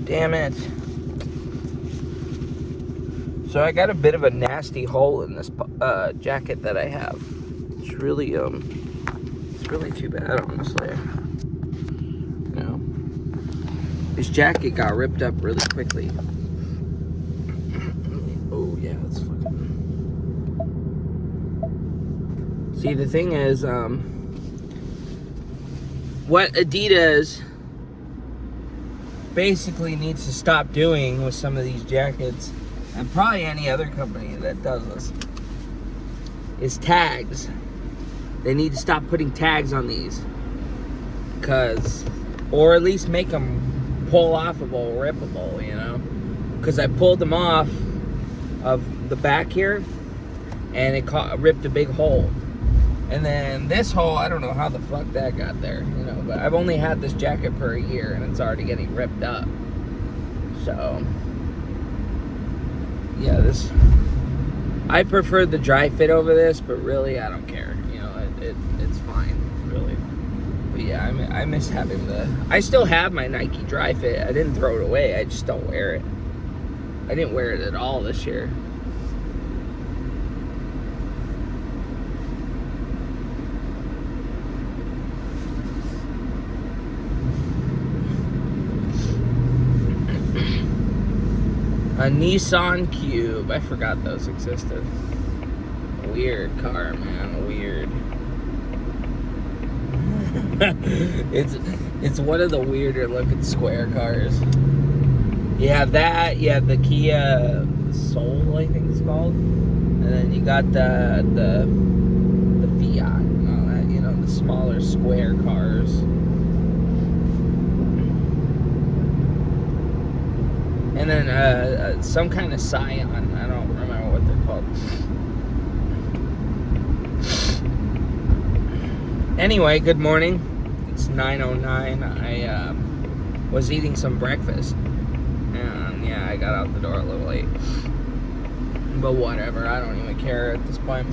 Damn it. So I got a bit of a nasty hole in this jacket that I have. It's really too bad, honestly. You know, this jacket got ripped up really quickly. Oh yeah, that's fucking. See, the thing is, what Adidas basically needs to stop doing with some of these jackets, and probably any other company that does this, is tags. They need to stop putting tags on these, or at least make them pull offable, rippable, you know, because I pulled them off of the back here and it ripped a big hole. And then this hole, I don't know how the fuck that got there, you know, but I've only had this jacket for a year and it's already getting ripped up. So, yeah, I prefer the dry fit over this, but really, I don't care. You know, it's fine, really. But yeah, I miss having I still have my Nike dry fit. I didn't throw it away, I just don't wear it. I didn't wear it at all this year. A Nissan Cube. I forgot those existed. Weird car, man. Weird. It's one of the weirder looking square cars. You have that. You have the Kia Soul, I think it's called, and then you got the Fiat and all that. You know, the smaller square cars. And then some kind of Scion. I don't remember what they're called. Anyway, good morning. It's 9:09. I was eating some breakfast. And yeah, I got out the door a little late. But whatever, I don't even care at this point.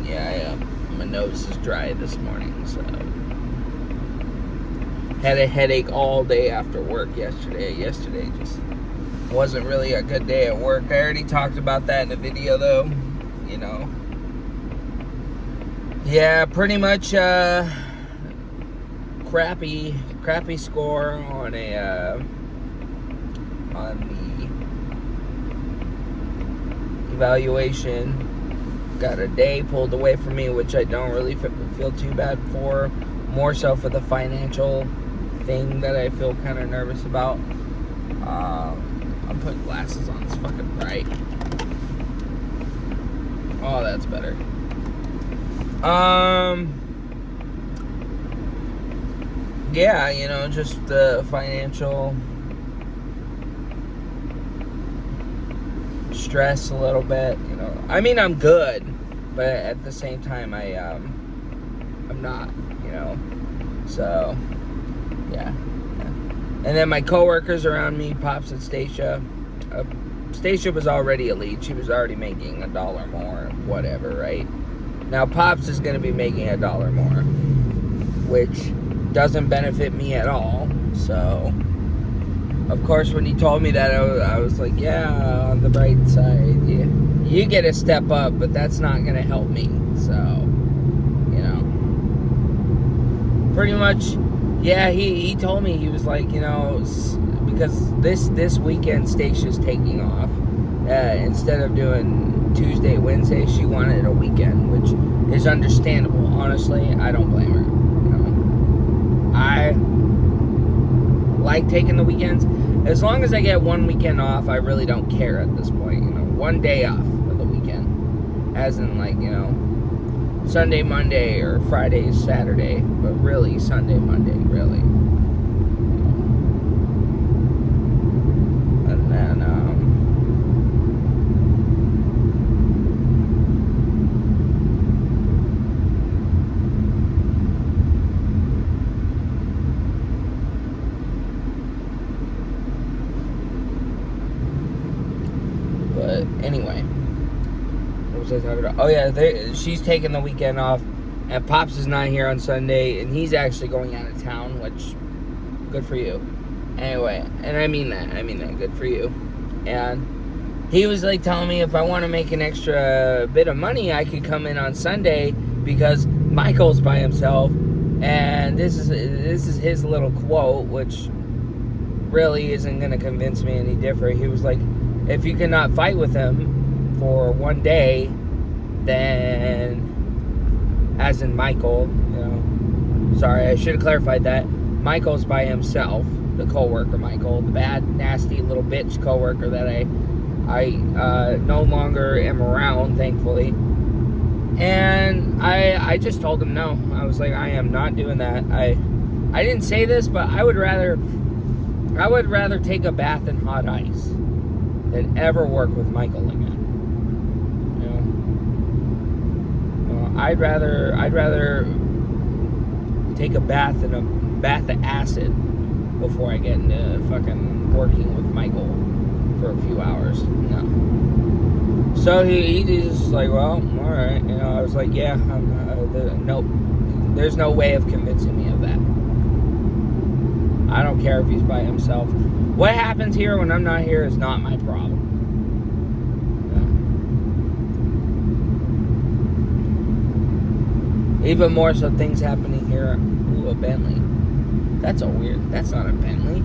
Yeah, my nose is dry this morning, so... Had a headache all day after work yesterday. Yesterday just wasn't really a good day at work. I already talked about that in the video, though. You know. Yeah, pretty much crappy score on the evaluation. Got a day pulled away from me, which I don't really feel too bad for. More so for the financial thing that I feel kind of nervous about. I'm putting glasses on. It's fucking bright. Oh, that's better. Yeah, you know, just the financial stress a little bit, you know. I mean, I'm good, but at the same time, I'm not, you know. So, yeah. And then my coworkers around me, Pops and Stacia. Stacia was already a lead. She was already making $1 more, whatever, right? Now, Pops is going to be making $1 more, which doesn't benefit me at all. So, of course, when he told me that, I was like, yeah, on the bright side, you get a step up, but that's not going to help me. So, you know, pretty much, yeah, he told me, he was like, you know, because this weekend Stacia's taking off. Instead of doing Tuesday, Wednesday, she wanted a weekend, which is understandable. Honestly, I don't blame her. You know, I like taking the weekends. As long as I get one weekend off, I really don't care at this point, you know. one day off of the weekend. As in, like, you know, Sunday, Monday, or Friday, Saturday. But really, Sunday, Monday, really. And then, but anyway, what was I talking about? Oh yeah, she's taking the weekend off, and Pops is not here on Sunday, and he's actually going out of town, which, good for you. Anyway, and I mean that, good for you. And he was like telling me if I want to make an extra bit of money, I could come in on Sunday because Michael's by himself, and this is his little quote, which really isn't going to convince me any different. He was like, if you cannot fight with him for one day, then, as in Michael, you know, sorry, I should have clarified that. Michael's by himself, the co-worker Michael, the bad, nasty little bitch co-worker that I no longer am around, thankfully. And I just told him no. I was like, I am not doing that. I didn't say this, but I would rather take a bath in hot ice than ever work with Michael again. You know, I'd rather take a bath in a bath of acid before I get into fucking working with Michael for a few hours. No. So he just like, well, all right. You know, I was like, yeah, nope. There's no way of convincing me of that. I don't care if he's by himself. What happens here when I'm not here is not my problem. Yeah. Even more so, things happening here. Ooh, a Bentley. That's a weird. That's not a Bentley.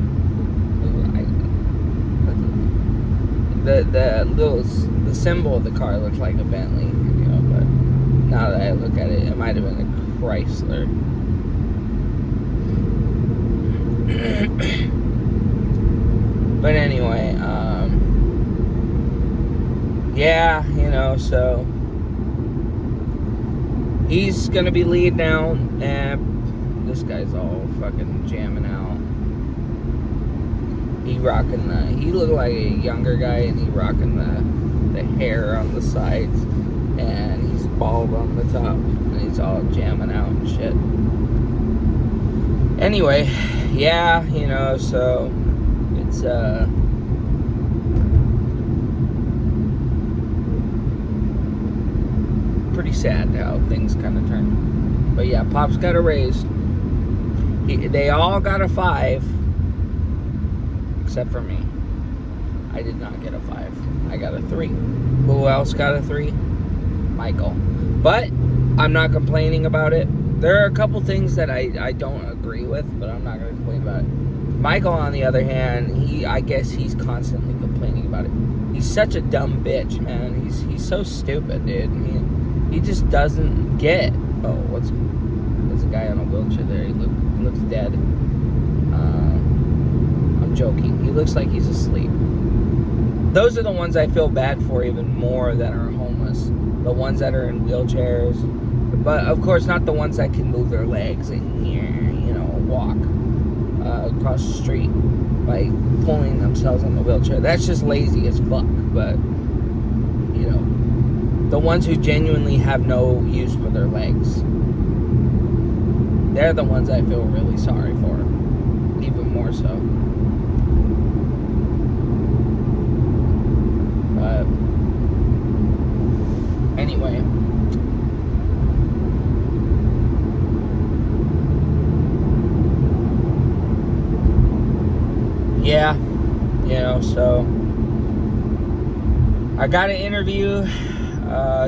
The symbol of the car looks like a Bentley, you know, but now that I look at it, it might have been a Chrysler. But anyway, yeah, you know, so he's gonna be lead now, and this guy's all fucking jamming out. He looked like a younger guy, and he rocking the hair on the sides, and he's bald on the top, and he's all jamming out and shit. Anyway, yeah, you know, so it's pretty sad how things kind of turn. But yeah, Pop's got a raise. They all got a 5. Except for me. I did not get a 5. I got a 3. Who else got a 3? Michael. But I'm not complaining about it. There are a couple things that I don't agree with, but I'm not going to complain about it. Michael, on the other hand, I guess he's constantly complaining about it. He's such a dumb bitch, man. He's so stupid, dude. He just doesn't get. Oh, there's a guy on a wheelchair there. He looks dead. Joking. He looks like he's asleep. Those are the ones I feel bad for even more that are homeless. The ones that are in wheelchairs. But of course not the ones that can move their legs and, you know, walk across the street by pulling themselves on the wheelchair. That's just lazy as fuck. But, you know, the ones who genuinely have no use for their legs, they're the ones I feel really sorry for. Even more so. Anyway, yeah, you know, so I got an interview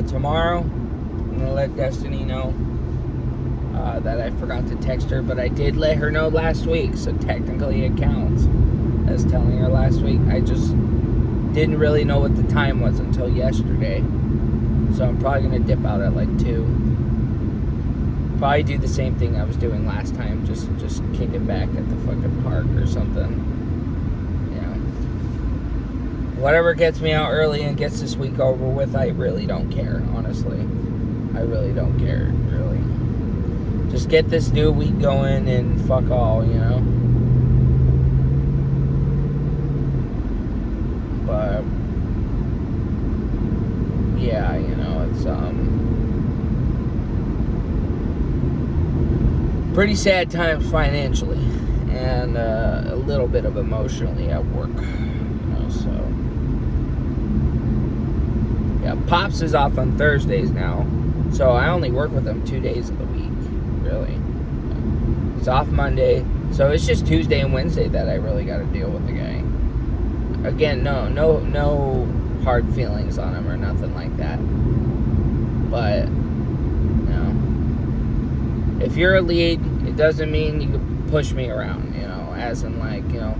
tomorrow. I'm gonna let Destiny know that I forgot to text her, but I did let her know last week, so technically it counts as telling her last week. I just didn't really know what the time was until yesterday. So I'm probably going to dip out at like 2. Probably do the same thing I was doing last time. Just kick it back at the fucking park or something. You know. whatever gets me out early and gets this week over with, I really don't care, honestly. I really don't care, really. Just get this new week going and fuck all, you know? But, yeah, you know, it's, pretty sad times financially, and a little bit of emotionally at work, you know, so yeah. Pops is off on Thursdays now, so I only work with him 2 days of the week, really. He's off Monday, so it's just Tuesday and Wednesday that I really got to deal with the guy. Again, no hard feelings on him or nothing like that, but if you're a lead, it doesn't mean you can push me around, you know, as in, like, you know,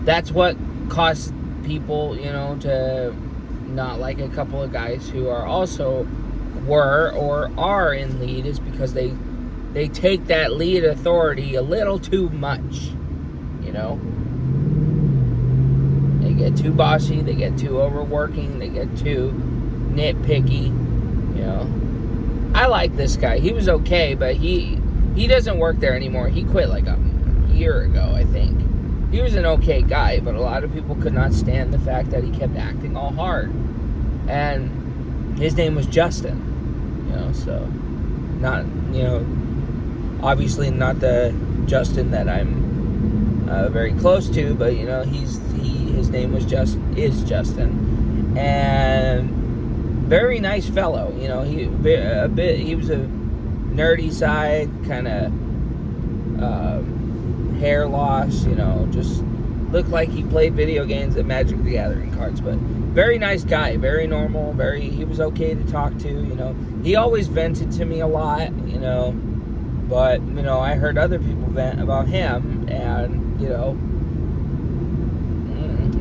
that's what costs people, you know, to not like a couple of guys who are also were or are in lead, is because they take that lead authority a little too much, you know. They get too bossy, they get too overworking, they get too nitpicky, you know. I like this guy. He was okay, but he doesn't work there anymore. He quit like a year ago, I think. He was an okay guy, but a lot of people could not stand the fact that he kept acting all hard. And his name was Justin, you know, so not, you know, obviously not the Justin that I'm very close to, but, you know, his name is Justin, and very nice fellow, you know. He was a nerdy side, kind of hair loss, you know, just looked like he played video games and Magic the Gathering cards, but very nice guy, very normal, he was okay to talk to, you know. He always vented to me a lot, you know, but, you know, I heard other people vent about him, and, you know,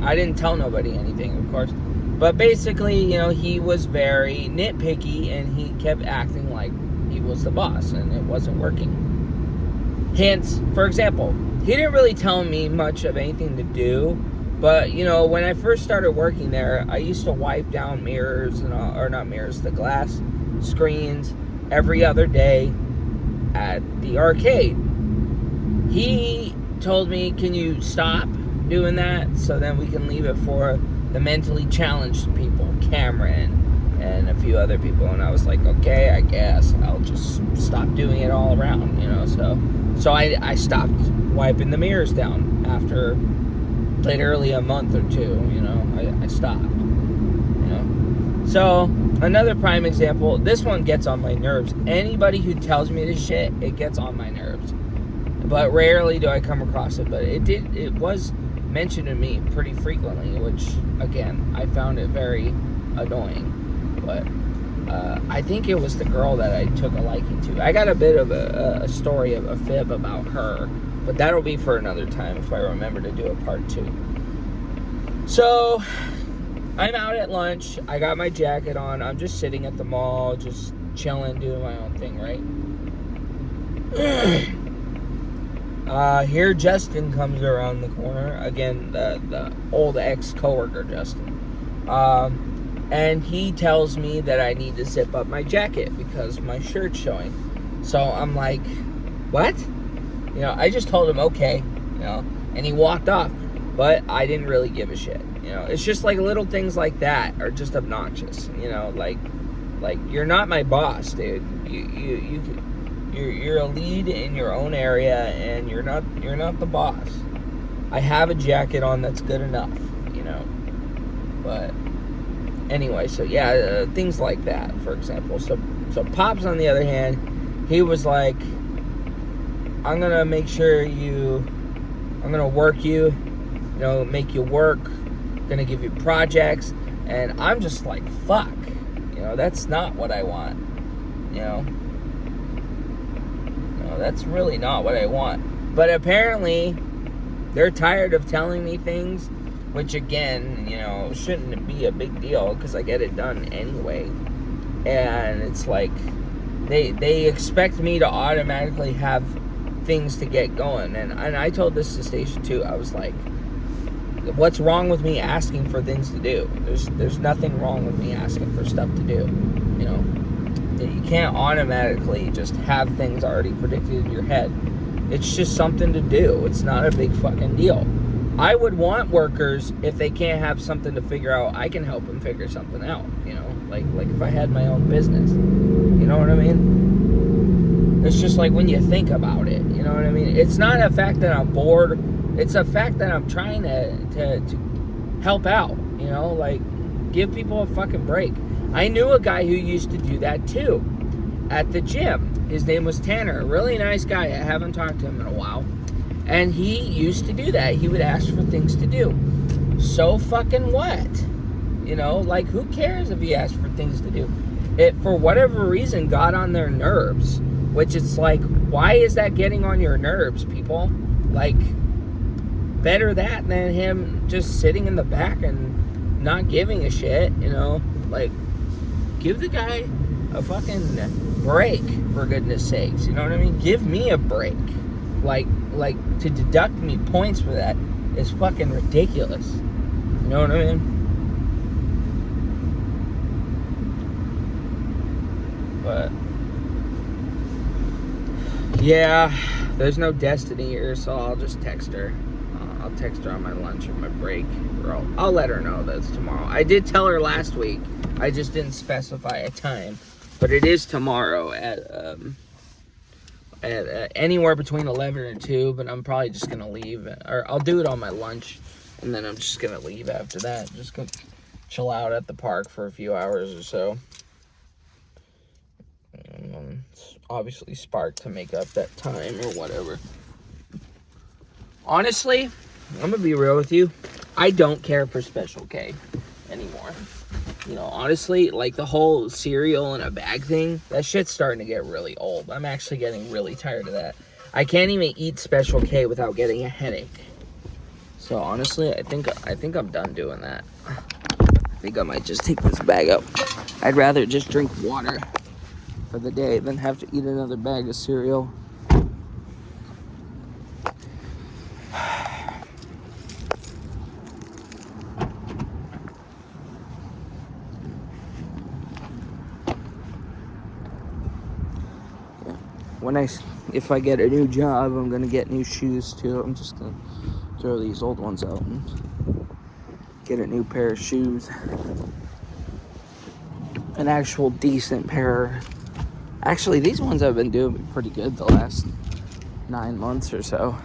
I didn't tell nobody anything, of course. But basically, you know, he was very nitpicky, and he kept acting like he was the boss, and it wasn't working. Hence, for example, he didn't really tell me much of anything to do, but, you know, when I first started working there, I used to wipe down mirrors, or not mirrors, the glass screens every other day at the arcade. He told me, can you stop doing that so then we can leave it for the mentally challenged people, Cameron and a few other people. And I was like, okay, I guess I'll just stop doing it all around, you know. So I stopped wiping the mirrors down after literally a month or two, you know. I stopped, you know. So another prime example, this one gets on my nerves. Anybody who tells me this shit, it gets on my nerves, but rarely do I come across it. But it was mentioned to me pretty frequently, which, again, I found it very annoying. But I think it was the girl that I took a liking to. I got a bit of a story of a fib about her, but that'll be for another time if I remember to do a part 2. So I'm out at lunch. I got my jacket on. I'm just sitting at the mall, just chilling, doing my own thing, right? Here Justin comes around the corner. Again, the old ex-coworker Justin. And he tells me that I need to zip up my jacket because my shirt's showing. So I'm like, what? You know, I just told him, okay, you know, and he walked off. But I didn't really give a shit. You know, it's just like little things like that are just obnoxious. You know, like you're not my boss, dude. You're a lead in your own area, and you're not the boss. I have a jacket on that's good enough, you know. But anyway, so yeah, things like that, for example. So Pops, on the other hand, he was like, I'm gonna make sure I'm gonna work you, you know, make you work, gonna give you projects, and I'm just like, fuck, you know, that's not what I want, you know. That's really not what I want. But apparently, they're tired of telling me things, which, again, you know, shouldn't be a big deal because I get it done anyway. And it's like, they expect me to automatically have things to get going. And I told this to Station 2. I was like, what's wrong with me asking for things to do? There's nothing wrong with me asking for stuff to do. You know, you can't automatically just have things already predicted in your head. It's just something to do. It's not a big fucking deal. I would want workers, if they can't have something to figure out, I can help them figure something out, you know? Like if I had my own business. You know what I mean? It's just like when you think about it, you know what I mean? It's not a fact that I'm bored. It's a fact that I'm trying to help out, you know? Like, give people a fucking break. I knew a guy who used to do that too at the gym. His name was Tanner. A really nice guy. I haven't talked to him in a while. And he used to do that. He would ask for things to do. So fucking what? You know, like, who cares if he asked for things to do? It, for whatever reason, got on their nerves. Which it's like, why is that getting on your nerves, people? Like, better that than him just sitting in the back and not giving a shit, you know? Like, give the guy a fucking break, for goodness sakes. You know what I mean? Give me a break. Like to deduct me points for that is fucking ridiculous. You know what I mean? But yeah, there's no Destiny here, so I'll just text her. I'll text her on my lunch or my break, or I'll let her know that it's tomorrow. I did tell her last week. I just didn't specify a time, but it is tomorrow at anywhere between 11 and 2, but I'm probably just gonna leave, or I'll do it on my lunch, and then I'm just gonna leave after that. Just go chill out at the park for a few hours or so. And obviously Spark to make up that time or whatever. Honestly, I'm gonna be real with you. I don't care for Special K anymore. You know, honestly, like the whole cereal in a bag thing, that shit's starting to get really old. I'm actually getting really tired of that. I can't even eat Special K without getting a headache. So honestly, I think I'm done doing that. I think I might just take this bag out. I'd rather just drink water for the day than have to eat another bag of cereal. If I get a new job, I'm gonna get new shoes too. I'm just gonna throw these old ones out and get a new pair of shoes. An actual decent pair. Actually, these ones have been doing pretty good the last 9 months or so.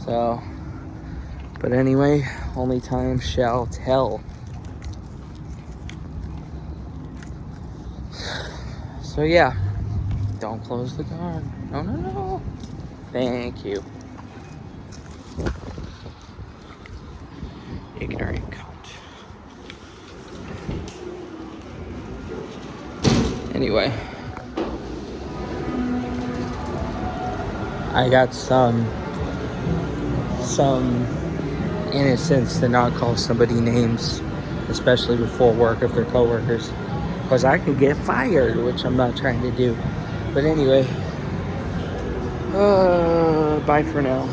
So, but anyway, only time shall tell. So yeah, don't close the car. No. Thank you. Ignorant cunt. Anyway, I got some innocence to not call somebody names, especially before work if they're coworkers. Because I could get fired, which I'm not trying to do. But anyway, bye for now.